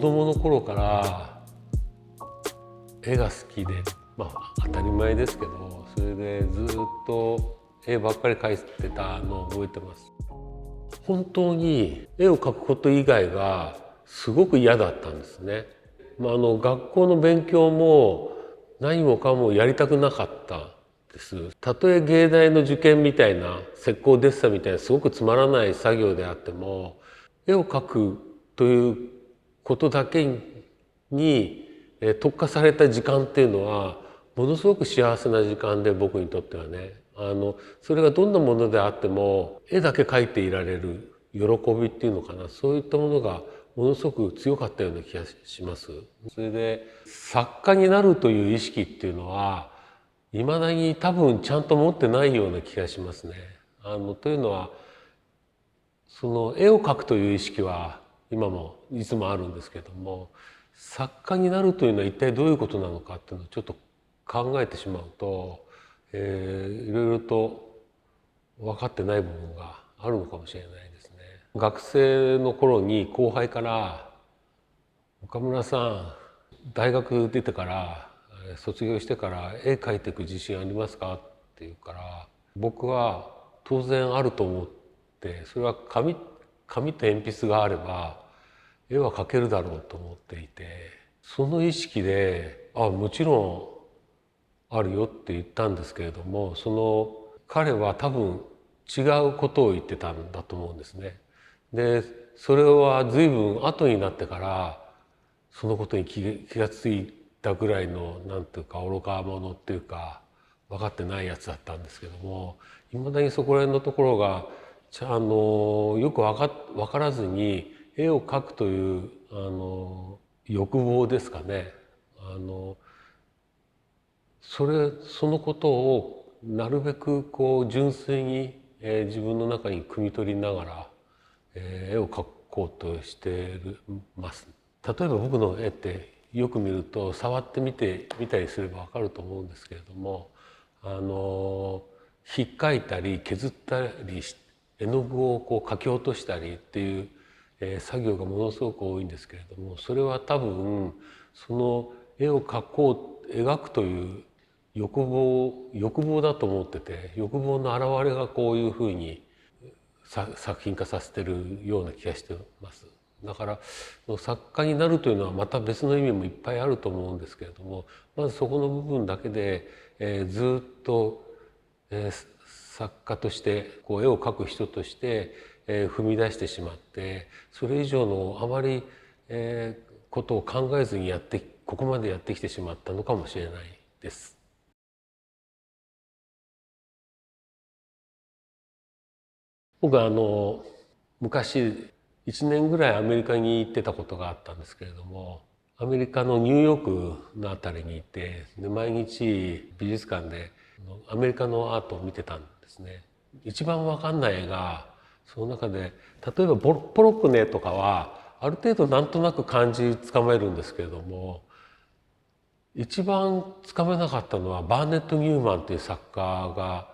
子供の頃から絵が好きで、当たり前ですけど、それでずっと絵ばっかり描いてたのを覚えてます。本当に絵を描くこと以外がすごく嫌だったんですね。学校の勉強も何もかもやりたくなかったです。たとえ芸大の受験みたいな石膏デッサンみたいなすごくつまらない作業であっても、絵を描くということだけに特化された時間っていうのはものすごく幸せな時間で、僕にとってはね、それがどんなものであっても絵だけ描いていられる喜びっていうのかな、そういったものがものすごく強かったような気がします。それで作家になるという意識っていうのはいまだに多分ちゃんと持ってないような気がしますね。というのは、その絵を描くという意識は今もいつもあるんですけども、作家になるというのは一体どういうことなのかっていうのをちょっと考えてしまうと、いろいろと分かってない部分があるのかもしれないですね。学生の頃に後輩から「岡村さん、大学出てから卒業してから絵描いていく自信ありますか？」って言うから、僕は当然あると思って、それは紙と鉛筆があれば絵は描けるだろうと思っていて、その意識でもちろんあるよって言ったんですけれども、その彼は多分違うことを言ってたんだと思うんですね。でそれは随分後になってからそのことに気がついたぐらいの、なんていうか愚か者っていうか分かってないやつだったんですけども、いまだにそこら辺のところがよく分からずに絵を描くという欲望ですかね。そのことをなるべく純粋に、自分の中に汲み取りながら、絵を描こうとしてます。例えば僕の絵ってよく見ると、触ってみたりすれば分かると思うんですけれども、ひっかいたり削ったり絵の具を描き落としたりっていう、作業がものすごく多いんですけれども、それは多分その絵を描くという欲望だと思ってて、欲望の表れがこういうふうに作品化させてるような気がしてます。だから作家になるというのはまた別の意味もいっぱいあると思うんですけれども、まずそこの部分だけで、ずっと、作家として絵を描く人として、踏み出してしまって、それ以上のあまり、ことを考えずにここまでやってきてしまったのかもしれないです。僕は昔1年ぐらいアメリカに行ってたことがあったんですけれども、アメリカのニューヨークのあたりにいて、で毎日美術館でアメリカのアートを見てたんですね。一番分かんない絵がその中で、例えばポロックの絵とかはある程度なんとなく感じつかめるんですけれども、一番つかめなかったのはバーネット・ニューマンという作家が、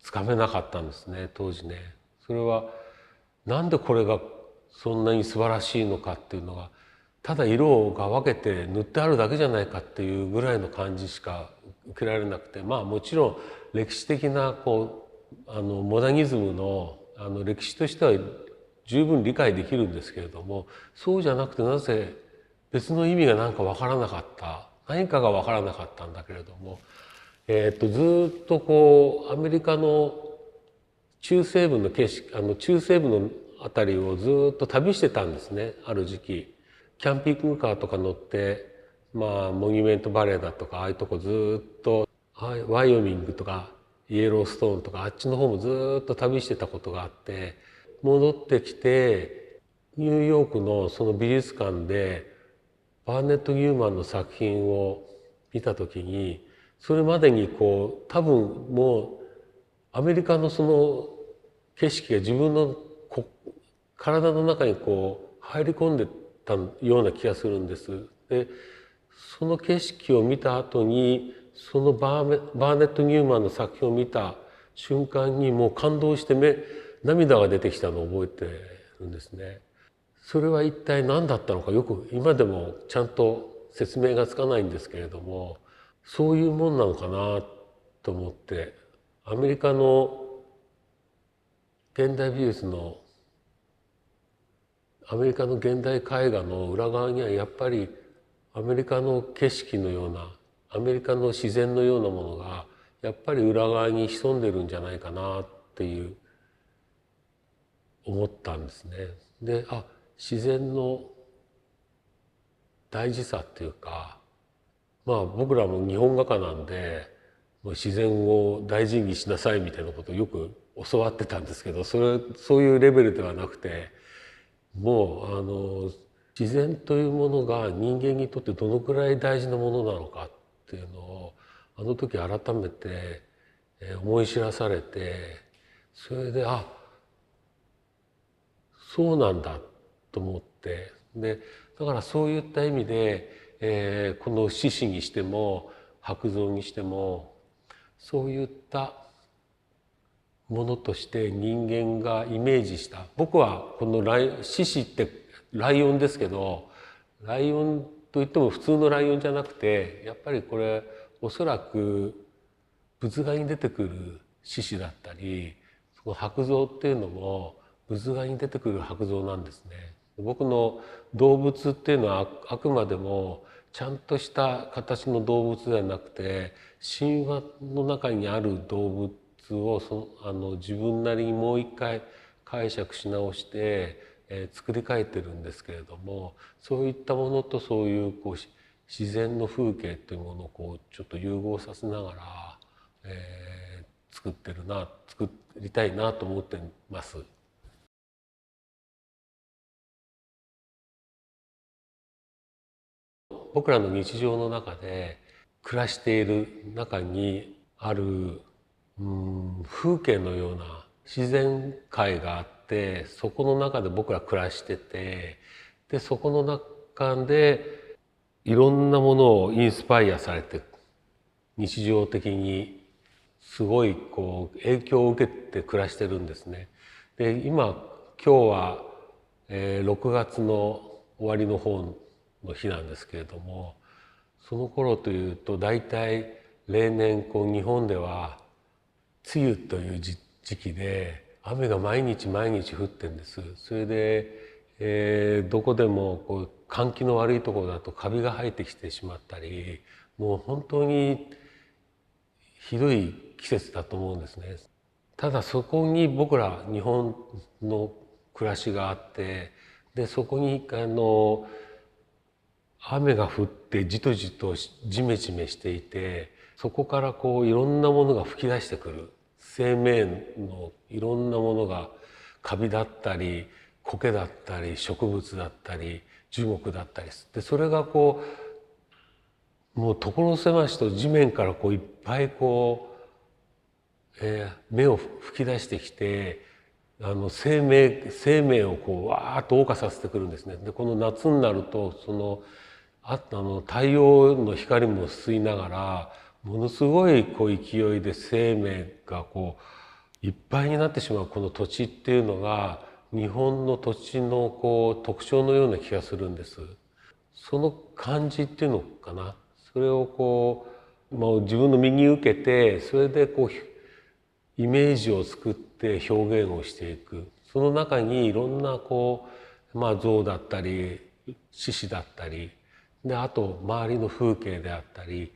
つかめなかったんですね、当時ね。それはなんでこれがそんなに素晴らしいのかっていうのが、ただ色が分けて塗ってあるだけじゃないかっていうぐらいの感じしか受けられなくて、もちろん歴史的なモダニズムの歴史としては十分理解できるんですけれども、そうじゃなくてなぜ別の意味が何か分からなかった、何かが分からなかったんだけれども、ずっとアメリカの中西部の景色、中西部のあたりをずっと旅してたんですね、ある時期。キャンピングカーとか乗って、モニュメントバレーだとかああいうとこずっと、ワイオミングとかイエローストーンとかあっちの方もずっと旅してたことがあって、戻ってきてニューヨークのその美術館でバーネット・ニューマンの作品を見た時に、それまでに多分もうアメリカのその景色が自分の体の中に入り込んでたような気がするんです。でその景色を見た後にそのバーネット・ニューマンの作品を見た瞬間にもう感動して涙が出てきたのを覚えてるんですね。それは一体何だったのかよく今でもちゃんと説明がつかないんですけれども、そういうもんなのかなと思って、アメリカの現代美術のアメリカの現代絵画の裏側にはやっぱりアメリカの景色のようなアメリカの自然のようなものがやっぱり裏側に潜んでるんじゃないかなっていう思ったんですね。で、自然の大事さっていうか、まあ僕らも日本画家なんでもう自然を大事にしなさいみたいなことをよく教わってたんですけど、そういうレベルではなくて、もう自然というものが人間にとってどのくらい大事なものなのかっていうのをあの時改めて思い知らされて、それでそうなんだと思って、でだからそういった意味で、この獅子にしても白象にしてもそういったものとして人間がイメージした、僕はこの獅子ってライオンですけど、ライオンといっても普通のライオンじゃなくて、やっぱりこれおそらく仏画に出てくる獅子だったり、その白象っていうのも仏画に出てくる白象なんですね。僕の動物っていうのはあくまでもちゃんとした形の動物ではなくて、神話の中にある動物を自分なりにもう一回解釈し直して、作り変えてるんですけれども、そういったものとそういう自然の風景というものをちょっと融合させながら、作りたいなと思ってます。僕らの日常の中で暮らしている中にある、風景のような自然界があって、そこの中で僕ら暮らしてて、でそこの中でいろんなものをインスパイアされて日常的にすごい影響を受けて暮らしてるんですね。で今日は、6月の終わりの方の日なんですけれども、その頃というと大体例年日本では梅雨という時期で雨が毎日毎日降ってんです。それで、どこでも換気の悪いところだとカビが生えてきてしまったり、もう本当にひどい季節だと思うんですね。ただそこに僕ら日本の暮らしがあって、でそこに雨が降ってじとじとじめじめしていて、そこからいろんなものが吹き出してくる、生命のいろんなものが、カビだったり苔だったり植物だったり樹木だったりで、それがもう所狭しと地面からいっぱい芽を吹き出してきて、生命をわーっと謳歌させてくるんですね。でこの夏になると太陽の光も吸いながらものすごい勢いで生命がいっぱいになってしまうこの土地っていうのが日本の土地の特徴のような気がするんです。その感じっていうのかな、それをもう自分の身に受けて、それでイメージを作って表現をしていく。その中にいろんな象だったり獅子だったりで、あと周りの風景であったり、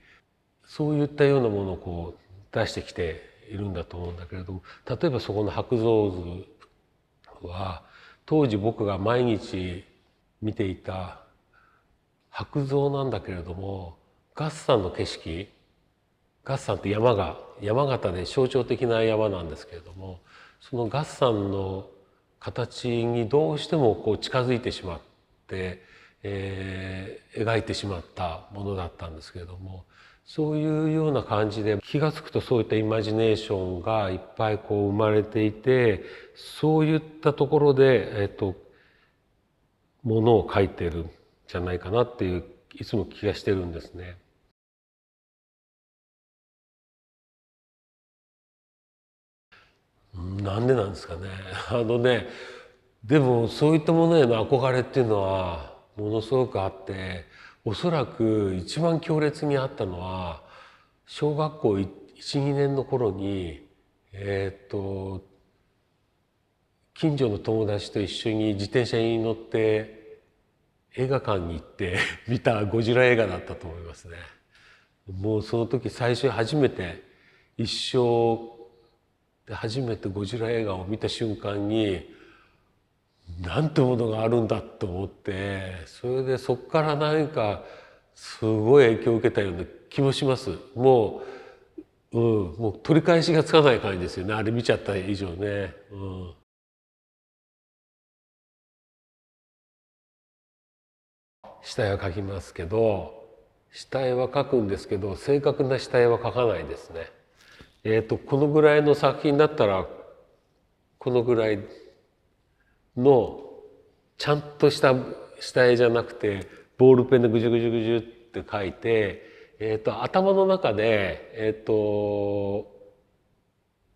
そういったようなものを出してきているんだと思うんだけれども、例えばそこの白象図は当時僕が毎日見ていた白象なんだけれども、月山の景色、月山って山形で象徴的な山なんですけれども、その月山の形にどうしても近づいてしまって、描いてしまったものだったんですけれども、そういうような感じで気が付くとそういったイマジネーションがいっぱい生まれていて、そういったところで、ものを描いてるんじゃないかなっていういつも気がしてるんですね。なんでなんですかね。でもそういったものへの憧れっていうのはものすごくあって、おそらく一番強烈にあったのは小学校12年の頃に近所の友達と一緒に自転車に乗って映画館に行って見たゴジラ映画だったと思いますね。もうその時最初初めて一生で初めてゴジラ映画を見た瞬間になんてものがあるんだと思って、それでそこから何かすごい影響を受けたような気もします。もう取り返しがつかない感じですよね、あれ見ちゃった以上ね。下絵は描きますけど、下絵は描くんですけど正確な下絵は描かないですね。このぐらいの作品だったらこのぐらいのちゃんとした下絵じゃなくてボールペンでぐじゅぐじゅぐじゅって描いて、頭の中で、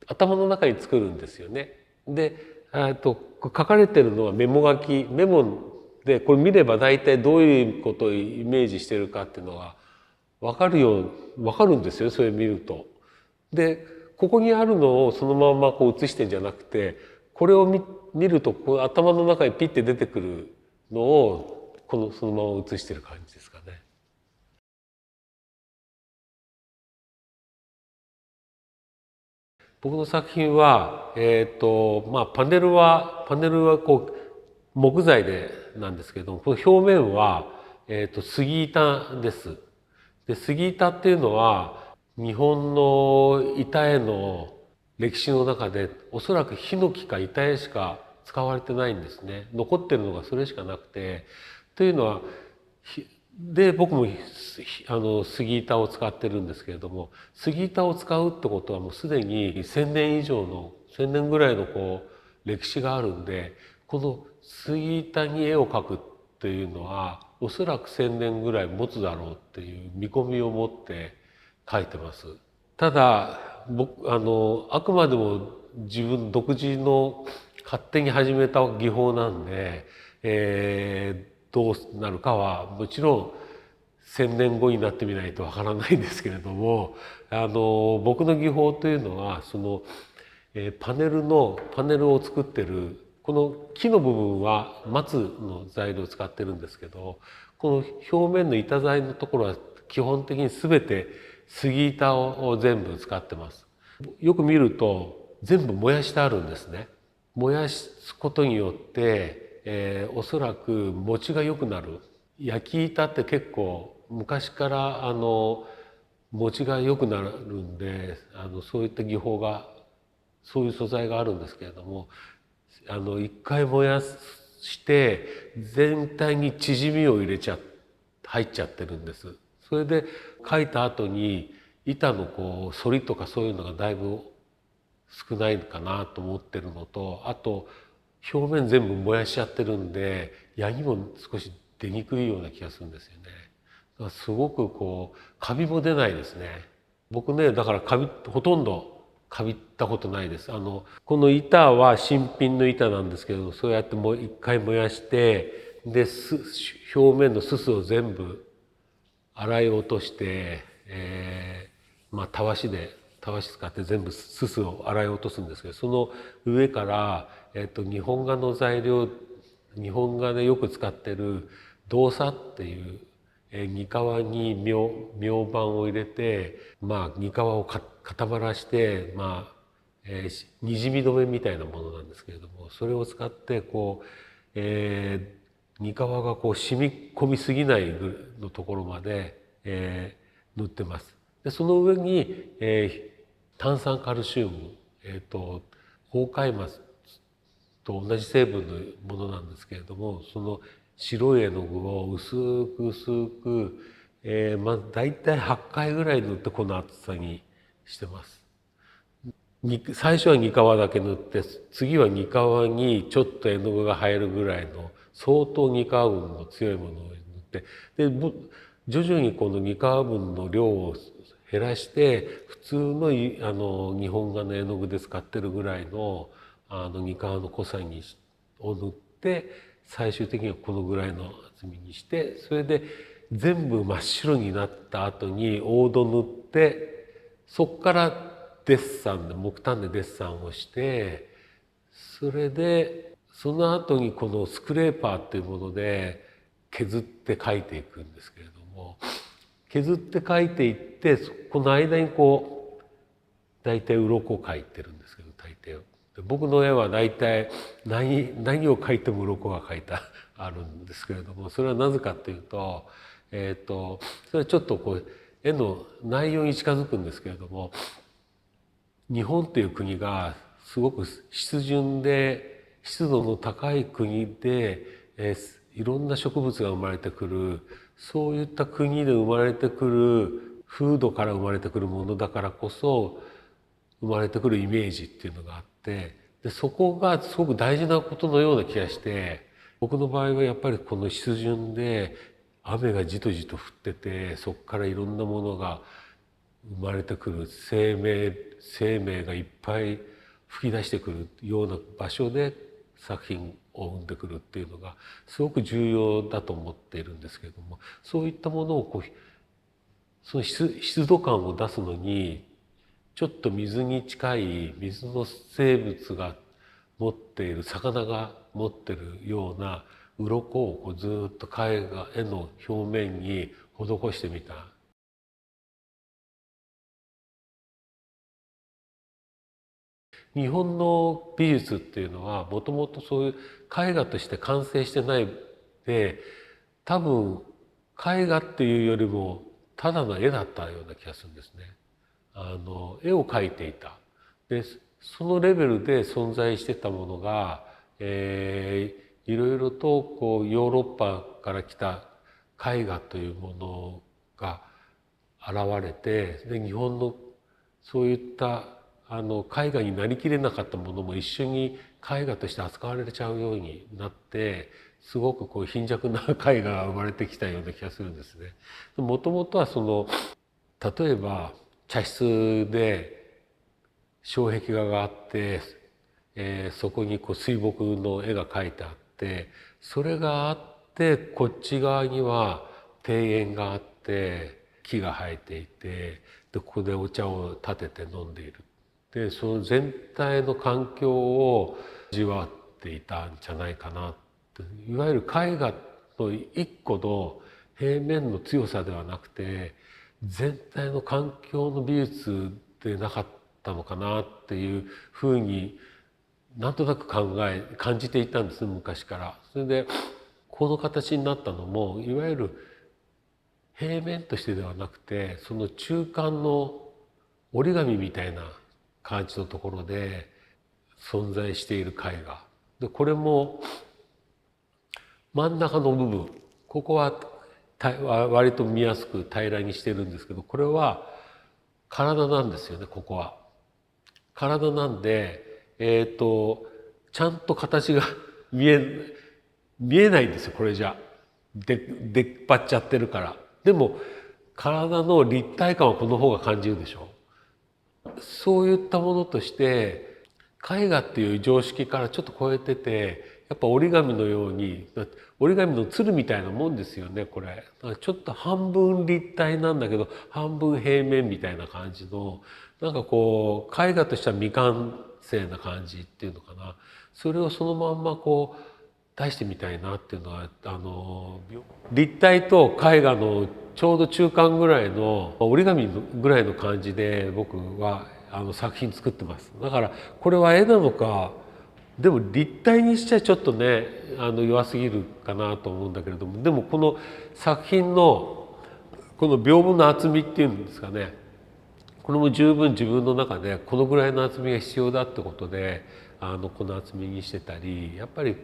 頭の中に作るんですよね。で、書かれてるのはメモ書き、メモでこれ見れば大体どういうことをイメージしてるかっていうのが分かるんですよ、それ見ると。でここにあるのをそのままこう写してんじゃなくて、これを見るとこう頭の中にピッて出てくるのをそのまま写してる感じですかね。僕の作品は、パネルはこう木材でなんですけども、この表面は、杉板です。で杉板っていうのは日本の板絵の歴史の中でおそらくヒノキか板絵しか使われてないんですね。残ってるのがそれしかなくて、というのはで僕も杉板を使ってるんですけれども、杉板を使うってことはもうすでに1,000年以上の1,000年ぐらいのこう歴史があるんで、この杉板に絵を描くっていうのはおそらく1,000年ぐらい持つだろうっていう見込みを持って描いてます。ただあくまでも自分独自の勝手に始めた技法なんで、どうなるかはもちろん1,000年後になってみないとわからないんですけれども、僕の技法というのはパネルを作ってるこの木の部分は松の材料を使ってるんですけど、この表面の板材のところは基本的に全て杉板を全部使ってます。よく見ると全部燃やしてあるんですね。燃やすことによって、おそらく持ちが良くなる。焼き板って結構昔から持ちが良くなるんで、そういった技法がそういう素材があるんですけれども、一回燃やして全体に縮みを入っちゃってるんです。それで描いた後に板のこう反りとかそういうのがだいぶ少ないかなと思ってるのと、あと表面全部燃やしちゃってるんでヤギも少し出にくいような気がするんですよね。だからすごくこうカビも出ないですね。僕ね、だからほとんどカビったことないです。この板は新品の板なんですけど、そうやってもう一回燃やしてで表面のすすを全部洗い落として、たわし使って全部すすを洗い落とすんですけど、その上から、日本画の材料、日本画でよく使ってる銅砂っていう、にに明板を入れて、にを固まらして、にじみ止めみたいなものなんですけれども、それを使ってこう、にがこう染み込みすぎないのところまで、塗ってます。でその上に、炭酸カルシウム、ホウカイマスと同じ成分のものなんですけれども、その白い絵の具を薄く薄く、大体8回ぐらい塗ってこの厚さにしてます。最初はにかわだけ塗って、次はにかわにちょっと絵の具が入るぐらいの相当にかわ分の強いものを塗って、で徐々にこのにかわ分の量を減らして普通の日本画の絵の具で使ってるぐらいのにかわの濃さにを塗って最終的にはこのぐらいの厚みにして、それで全部真っ白になった後に黄土塗って、そこからデッサンで木炭でデッサンをして、それでその後にこのスクレーパーっていうもので削って描いていくんですけれども、削って描いていって、この間にこう大体鱗を描いてるんですけど、大抵僕の絵は大体何を描いても鱗が描いてあるんですけれども、それはなぜかというと、それはちょっとこう絵の内容に近づくんですけれども、日本っていう国がすごく湿潤で湿度の高い国で、いろんな植物が生まれてくる、そういった国で生まれてくる風土から生まれてくるものだからこそ生まれてくるイメージっていうのがあって、でそこがすごく大事なことのような気がして、僕の場合はやっぱりこの湿潤で雨がじとじと降ってて、そこからいろんなものが生まれてくる、生命がいっぱい吹き出してくるような場所で作品を生んでくるっていうのがすごく重要だと思っているんですけれども、そういったものをこうその湿度感を出すのに、ちょっと水に近い水の生物が持っている、魚が持ってるような鱗をこうずっと絵の表面に施してみた。日本の美術っていうのはもともとそういう絵画として完成してないで、多分絵画っていうよりもただの絵だったような気がするんですね。絵を描いていた。でそのレベルで存在してたものが、いろいろとこうヨーロッパから来た絵画というものが現れて、で日本のそういった絵画になりきれなかったものも一緒に絵画として扱われちゃうようになって、すごくこう貧弱な絵画が生まれてきたような気がするんですね。もともとは例えば茶室で障壁画があって、そこにこう水墨の絵が描いてあって、それがあってこっち側には庭園があって木が生えていて、でここでお茶を立てて飲んでいる。でその全体の環境を味わっていたんじゃないかなって。いわゆる絵画の一個の平面の強さではなくて、全体の環境の美術でなかったのかなっていうふうになんとなく感じていたんですね、昔から。それでこの形になったのもいわゆる平面としてではなくて、その中間の折り紙みたいな感じのところで存在している絵画で、これも真ん中の部分、ここは割と見やすく平らにしてるんですけど、これは体なんですよね。ここは体なんで、ちゃんと形が見えないんですよ、これじゃ。出っ張っちゃってるから。でも体の立体感はこの方が感じるでしょ。そういったものとして絵画っていう常識からちょっと超えてて、やっぱ折り紙のように、折り紙の鶴みたいなもんですよね、これ。ちょっと半分立体なんだけど半分平面みたいな感じの、なんかこう絵画としては未完成な感じっていうのかな。それをそのまんまこう出してみたいなっていうのは、立体と絵画のちょうど中間ぐらいの折り紙ぐらいの感じで僕は作品作ってます。だからこれは絵なのか、でも立体にしちゃちょっとね弱すぎるかなと思うんだけれども、でもこの作品のこの屏風の厚みっていうんですかね、これも十分自分の中でこのぐらいの厚みが必要だってことでこの厚みにしてたり、やっぱり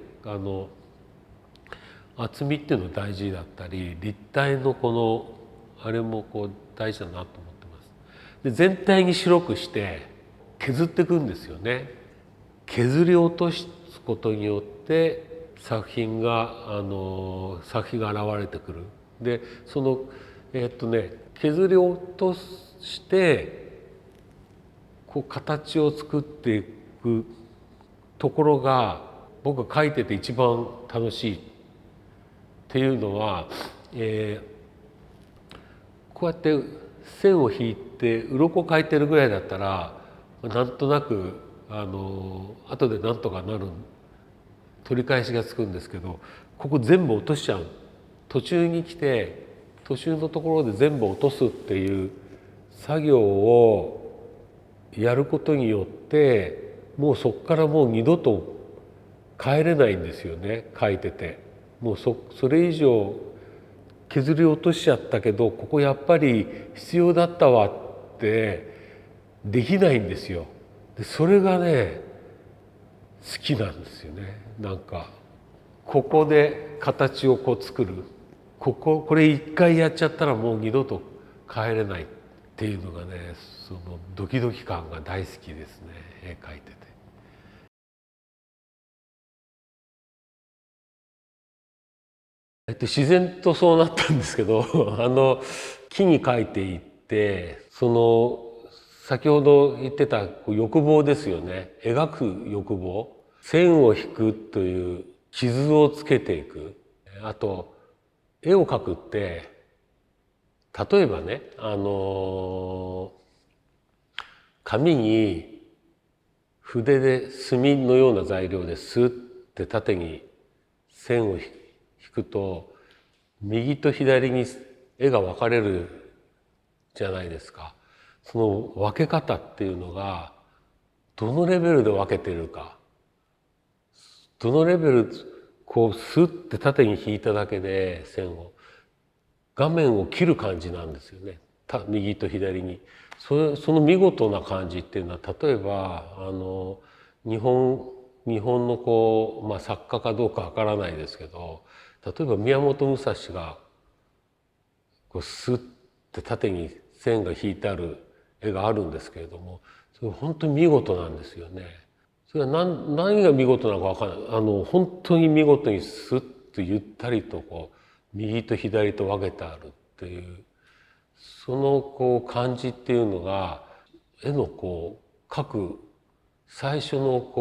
厚みっていうの大事だったり、立体のこのあれもこう大事だなと思ってます。で全体に白くして削っていくんですよね。削り落とすことによって作品が現れてくる。でその削り落としてこう形を作っていくところが僕が描いてて一番楽しいっていうのは、こうやって線を引いて鱗描いてるぐらいだったらなんとなく後でなんとかなる取り返しがつくんですけど、ここ全部落としちゃう。途中に来て途中のところで全部落とすっていう作業をやることによってもうそこからもう二度と帰れないんですよね、書いてて。もうそれ以上削り落としちゃったけどここやっぱり必要だったわってできないんですよ。でそれがね好きなんですよね。なんかここで形をこう作る、これ一回やっちゃったらもう二度と帰れないっていうのがね、そのドキドキ感が大好きですね、絵描いてて。自然とそうなったんですけど木に描いていって先ほど言ってた欲望ですよね。描く欲望、線を引くという傷をつけていく。あと絵を描くって例えばね紙に筆で墨のような材料でスッて縦に線を引くと右と左に絵が分かれるじゃないですか。その分け方っていうのがどのレベルで分けてるか、どのレベルこうスッて縦に引いただけで線を画面を切る感じなんですよね、右と左に。その見事な感じっていうのは例えば日本の作家かどうかわからないですけど、例えば宮本武蔵がスッて縦に線が引いてある絵があるんですけれども、それ本当に見事なんですよね。それは何が見事なのかわからない。本当に見事にスッとゆったりと右と左と分けてあるっていうその感じっていうのが絵の描く最初の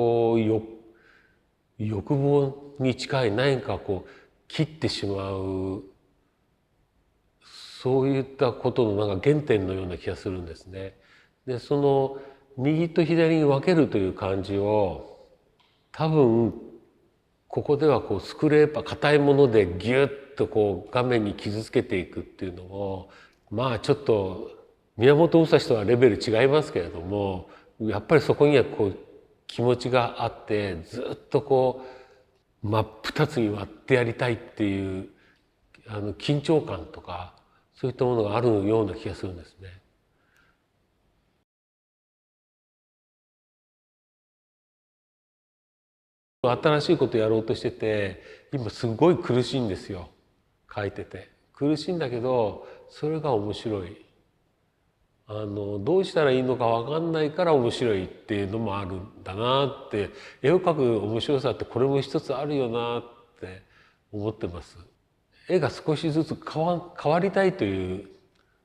欲望に近い何か切ってしまう、そういったことのなんか原点のような気がするんですね。でその右と左に分けるという感じを多分ここではスクレーパー硬いものでギュッと画面に傷つけていくっていうのをちょっと宮本武蔵とはレベル違いますけれども、やっぱりそこには気持ちがあってずっと真っ二つに割ってやりたいっていう緊張感とかそういったものがあるような気がするんですね。新しいことやろうとしてて今すごい苦しいんですよ、書いてて。苦しいんだけどそれが面白い。どうしたらいいのか分かんないから面白いっていうのもあるんだなって、絵を描く面白さってこれも一つあるよなって思ってます。絵が少しずつ変わりたいという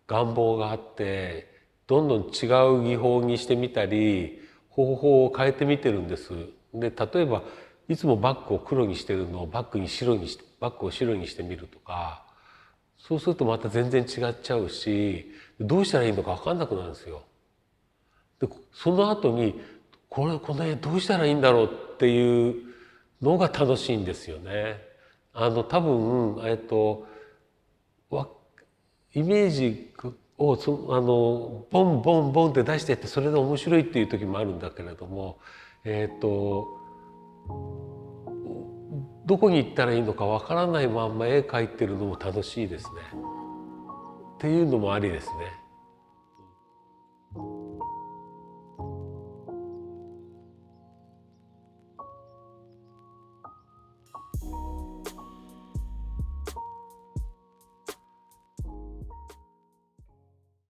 願望があってどんどん違う技法にしてみたり方法を変えてみてるんです。で例えばいつもバッグを黒にしてるのをバッグを白にしてみるとか、そうするとまた全然違っちゃうしどうしたらいいのか分かんなくなるんですよ。でその後にこの絵どうしたらいいんだろうっていうのが楽しいんですよね。多分イメージをボンボンボンって出してってそれで面白いっていう時もあるんだけれども、どこに行ったらいいのかわからないまんま絵描いてるのも楽しいですね。っていうのもありですね。